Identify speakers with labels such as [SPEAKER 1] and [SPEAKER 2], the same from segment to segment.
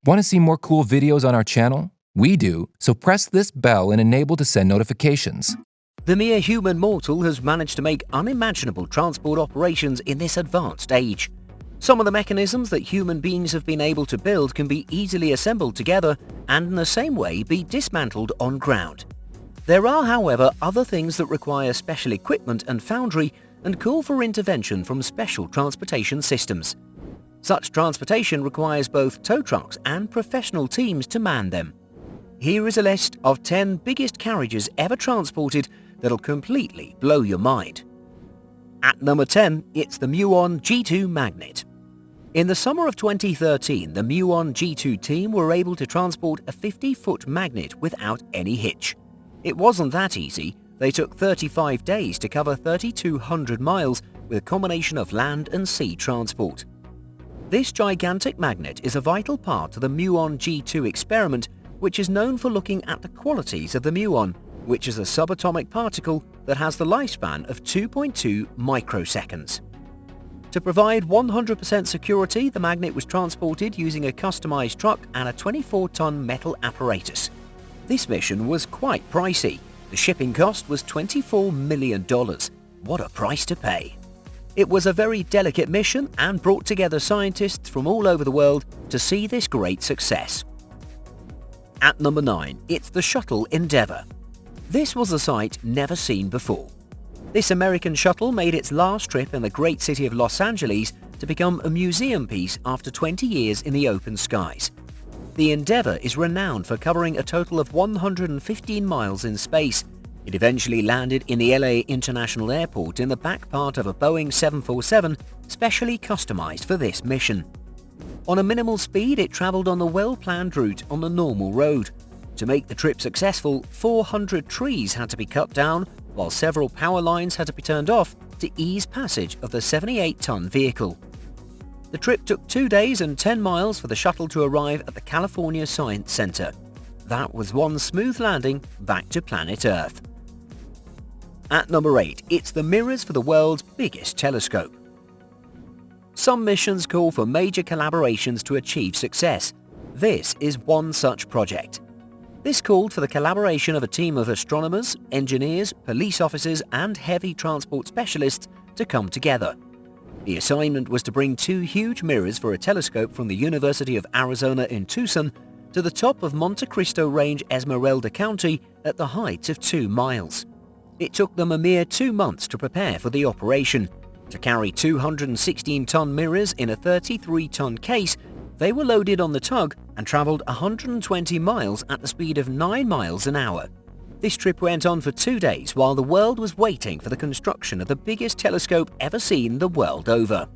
[SPEAKER 1] Want to see more cool videos on our channel? We do, so press this bell and enable to send notifications.
[SPEAKER 2] The mere human mortal has managed to make unimaginable transport operations in this advanced age. Some of the mechanisms that human beings have been able to build can be easily assembled together and in the same way be dismantled on ground. There are, however, other things that require special equipment and foundry and call for intervention from special transportation systems. Such transportation requires both tow trucks and professional teams to man them. Here is a list of 10 biggest carriages ever transported that'll completely blow your mind. At number 10, it's the Muon G2 Magnet. In the summer of 2013, the Muon G2 team were able to transport a 50-foot magnet without any hitch. It wasn't that easy. They took 35 days to cover 3,200 miles with a combination of land and sea transport. This gigantic magnet is a vital part of the Muon G2 experiment, which is known for looking at the qualities of the muon, which is a subatomic particle that has the lifespan of 2.2 microseconds. To provide 100% security, the magnet was transported using a customized truck and a 24-ton metal apparatus. This mission was quite pricey. The shipping cost was $24 million. What a price to pay! It was a very delicate mission and brought together scientists from all over the world to see this great success. At number 9, it's the Shuttle Endeavor. This was a sight never seen before. This American shuttle made its last trip in the great city of Los Angeles to become a museum piece after 20 years in the open skies. The Endeavor is renowned for covering a total of 115 miles in space. It eventually landed in the LA International Airport in the back part of a Boeing 747 specially customized for this mission. On a minimal speed, it traveled on the well-planned route on the normal road. To make the trip successful, 400 trees had to be cut down, while several power lines had to be turned off to ease passage of the 78-ton vehicle. The trip took 2 days and 10 miles for the shuttle to arrive at the California Science Center. That was one smooth landing back to planet Earth. At number 8, it's the mirrors for the world's biggest telescope. Some missions call for major collaborations to achieve success. This is one such project. This called for the collaboration of a team of astronomers, engineers, police officers, and heavy transport specialists to come together. The assignment was to bring 2 huge mirrors for a telescope from the University of Arizona in Tucson to the top of Monte Cristo Range, Esmeralda County at the height of 2 miles. It took them a mere 2 months to prepare for the operation. To carry 216-ton mirrors in a 33-ton case, they were loaded on the tug and traveled 120 miles at the speed of 9 miles an hour. This trip went on for 2 days while the world was waiting for the construction of the biggest telescope ever seen the world over.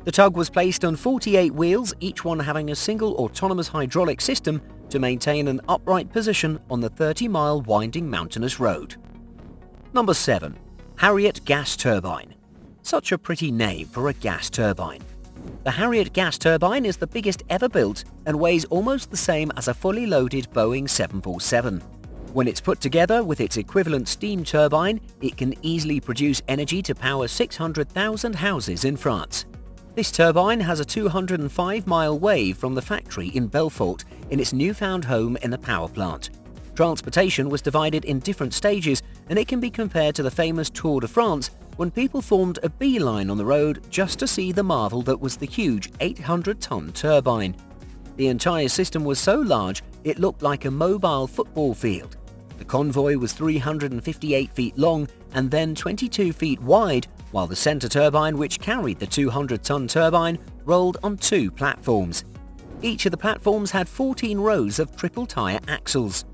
[SPEAKER 2] The tug was placed on 48 wheels, each one having a single autonomous hydraulic system to maintain an upright position on the 30-mile winding mountainous road. Number 7. Harriett Gas Turbine. Such a pretty name for a gas turbine. The Harriett Gas Turbine is the biggest ever built and weighs almost the same as a fully loaded Boeing 747. When it's put together with its equivalent steam turbine, it can easily produce energy to power 600,000 houses in France. This turbine has a 205-mile wave from the factory in Belfort in its newfound home in the power plant. Transportation was divided in different stages, and it can be compared to the famous Tour de France when people formed a beeline on the road just to see the marvel that was the huge 800-ton turbine. The entire system was so large it looked like a mobile football field. The convoy was 358 feet long and then 22 feet wide, while the center turbine, which carried the 200-ton turbine, rolled on 2 platforms. Each of the platforms had 14 rows of triple-tire axles.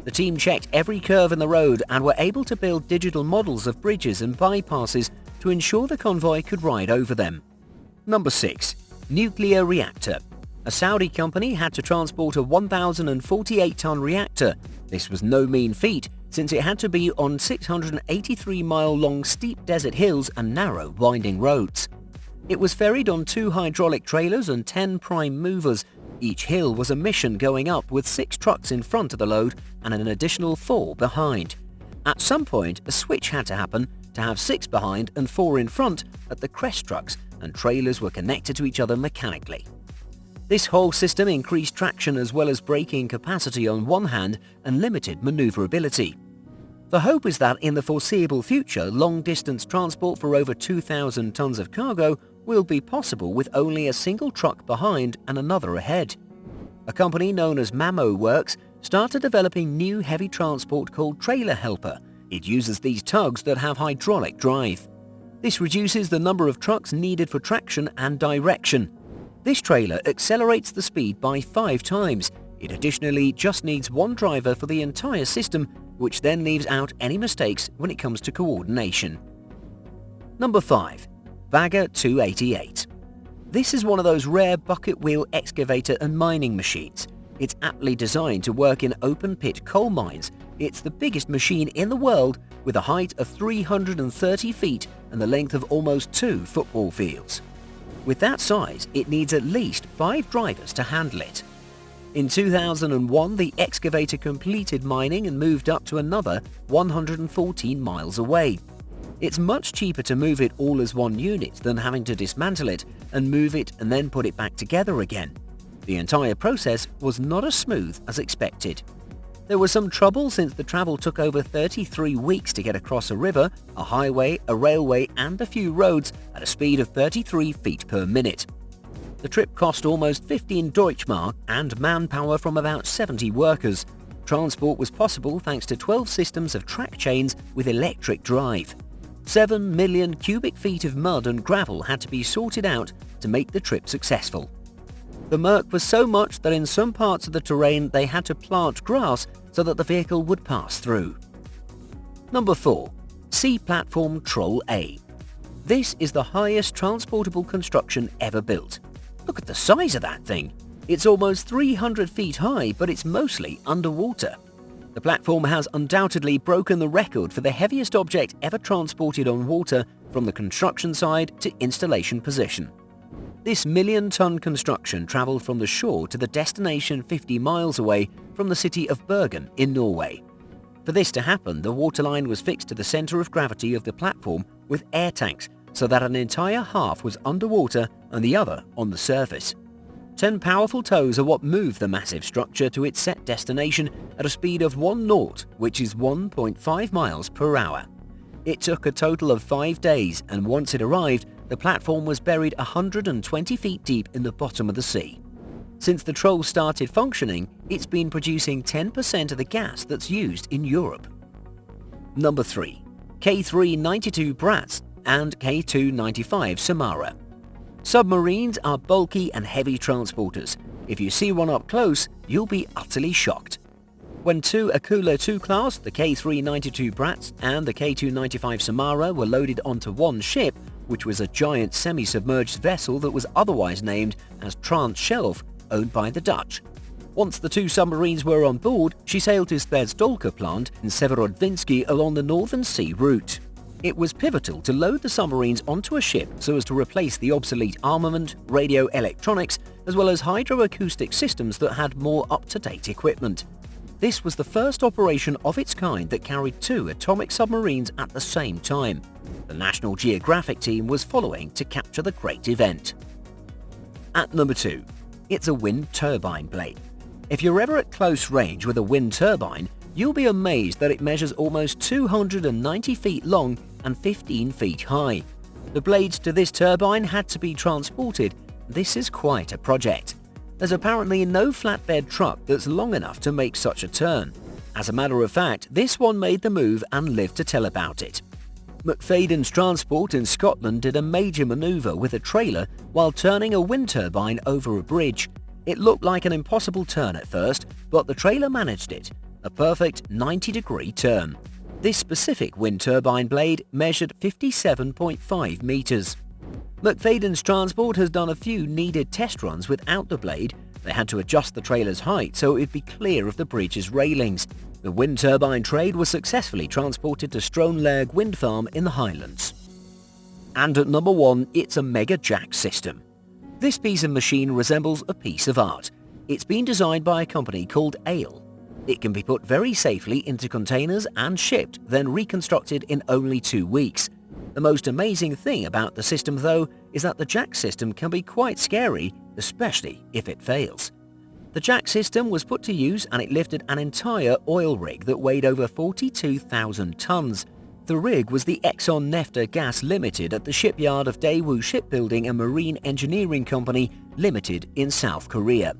[SPEAKER 2] The team checked every curve in the road and were able to build digital models of bridges and bypasses to ensure the convoy could ride over them. Number 6. Nuclear Reactor. A Saudi company had to transport a 1,048-ton reactor. This was no mean feat, since it had to be on 683-mile-long steep desert hills and narrow, winding roads. It was ferried on 2 hydraulic trailers and 10 prime movers. Each hill was a mission going up with 6 trucks in front of the load and an additional 4 behind. At some point, a switch had to happen to have 6 behind and 4 in front at the crest trucks, and trailers were connected to each other mechanically. This whole system increased traction as well as braking capacity on one hand and limited maneuverability. The hope is that in the foreseeable future, long-distance transport for over 2,000 tons of cargo will be possible with only a single truck behind and another ahead. A company known as Mamo Works started developing new heavy transport called Trailer Helper. It uses these tugs that have hydraulic drive. This reduces the number of trucks needed for traction and direction. This trailer accelerates the speed by 5 times. It additionally just needs one driver for the entire system, which then leaves out any mistakes when it comes to coordination. Number 5. Bagger 288. This is one of those rare bucket wheel excavator and mining machines. It's aptly designed to work in open pit coal mines. It's the biggest machine in the world with a height of 330 feet and the length of almost 2 football fields. With that size, it needs at least 5 drivers to handle it. In 2001, the excavator completed mining and moved up to another 114 miles away. It's much cheaper to move it all as one unit than having to dismantle it and move it and then put it back together again. The entire process was not as smooth as expected. There was some trouble since the travel took over 33 weeks to get across a river, a highway, a railway and a few roads at a speed of 33 feet per minute. The trip cost almost 15 Deutschmark and manpower from about 70 workers. Transport was possible thanks to 12 systems of track chains with electric drive. 7 million cubic feet of mud and gravel had to be sorted out to make the trip successful. The murk was so much that in some parts of the terrain they had to plant grass so that the vehicle would pass through. Number 4. Sea Platform Troll A. This is the highest transportable construction ever built. Look at the size of that thing. It's almost 300 feet high, but it's mostly underwater. The platform has undoubtedly broken the record for the heaviest object ever transported on water from the construction side to installation position. This million-ton construction traveled from the shore to the destination 50 miles away from the city of Bergen in Norway. For this to happen, the waterline was fixed to the center of gravity of the platform with air tanks so that an entire half was underwater and the other on the surface. 10 powerful tows are what moved the massive structure to its set destination at a speed of 1 knot, which is 1.5 miles per hour. It took a total of 5 days, and once it arrived, the platform was buried 120 feet deep in the bottom of the sea. Since the Troll started functioning, it's been producing 10% of the gas that's used in Europe. Number 3. K3-92 Brats and K2-95 Samara. Submarines are bulky and heavy transporters. If you see one up close, you'll be utterly shocked. When 2 Akula II class, the K3-92 Brats and the K2-95 Samara were loaded onto one ship, which was a giant semi-submerged vessel that was otherwise named as Trans-Shelf, owned by the Dutch. Once the 2 submarines were on board, she sailed to Sverdolka plant in Severodvinski along the Northern Sea route. It was pivotal to load the submarines onto a ship so as to replace the obsolete armament, radio electronics, as well as hydroacoustic systems that had more up-to-date equipment. This was the first operation of its kind that carried 2 atomic submarines at the same time. The National Geographic team was following to capture the great event. At number 2, it's a wind turbine blade. If you're ever at close range with a wind turbine, you'll be amazed that it measures almost 290 feet long and 15 feet high. The blades to this turbine had to be transported. This is quite a project. There's apparently no flatbed truck that's long enough to make such a turn. As a matter of fact, this one made the move and lived to tell about it. McFadden's Transport in Scotland did a major maneuver with a trailer while turning a wind turbine over a bridge. It looked like an impossible turn at first, but the trailer managed it. A perfect 90-degree turn. This specific wind turbine blade measured 57.5 meters. McFadden's Transport has done a few needed test runs without the blade. They had to adjust the trailer's height so it would be clear of the bridge's railings. The wind turbine trade was successfully transported to Stronlaug Wind Farm in the Highlands. And at number 1, it's a Mega Jack system. This piece of machine resembles a piece of art. It's been designed by a company called Ale. It can be put very safely into containers and shipped, then reconstructed in only 2 weeks. The most amazing thing about the system, though, is that the jack system can be quite scary especially if it fails. The jack system was put to use and it lifted an entire oil rig that weighed over 42,000 tons. The rig was the Exxon Nefta Gas Limited at the shipyard of Daewoo Shipbuilding and Marine Engineering Company Limited in South Korea.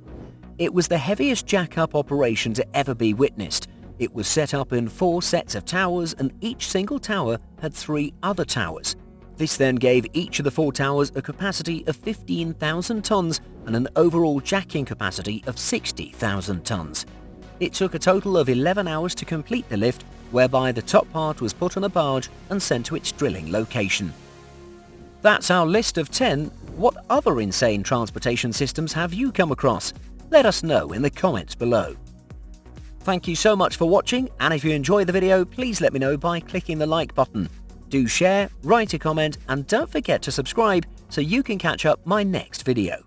[SPEAKER 2] It was the heaviest jack-up operation to ever be witnessed. It was set up in 4 sets of towers and each single tower had 3 other towers. This then gave each of the 4 towers a capacity of 15,000 tons and an overall jacking capacity of 60,000 tons. It took a total of 11 hours to complete the lift, whereby the top part was put on a barge and sent to its drilling location. That's our list of 10. What other insane transportation systems have you come across? Let us know in the comments below. Thank you so much for watching, and if you enjoyed the video, please let me know by clicking the like button. Do share, write a comment, and don't forget to subscribe so you can catch up my next video.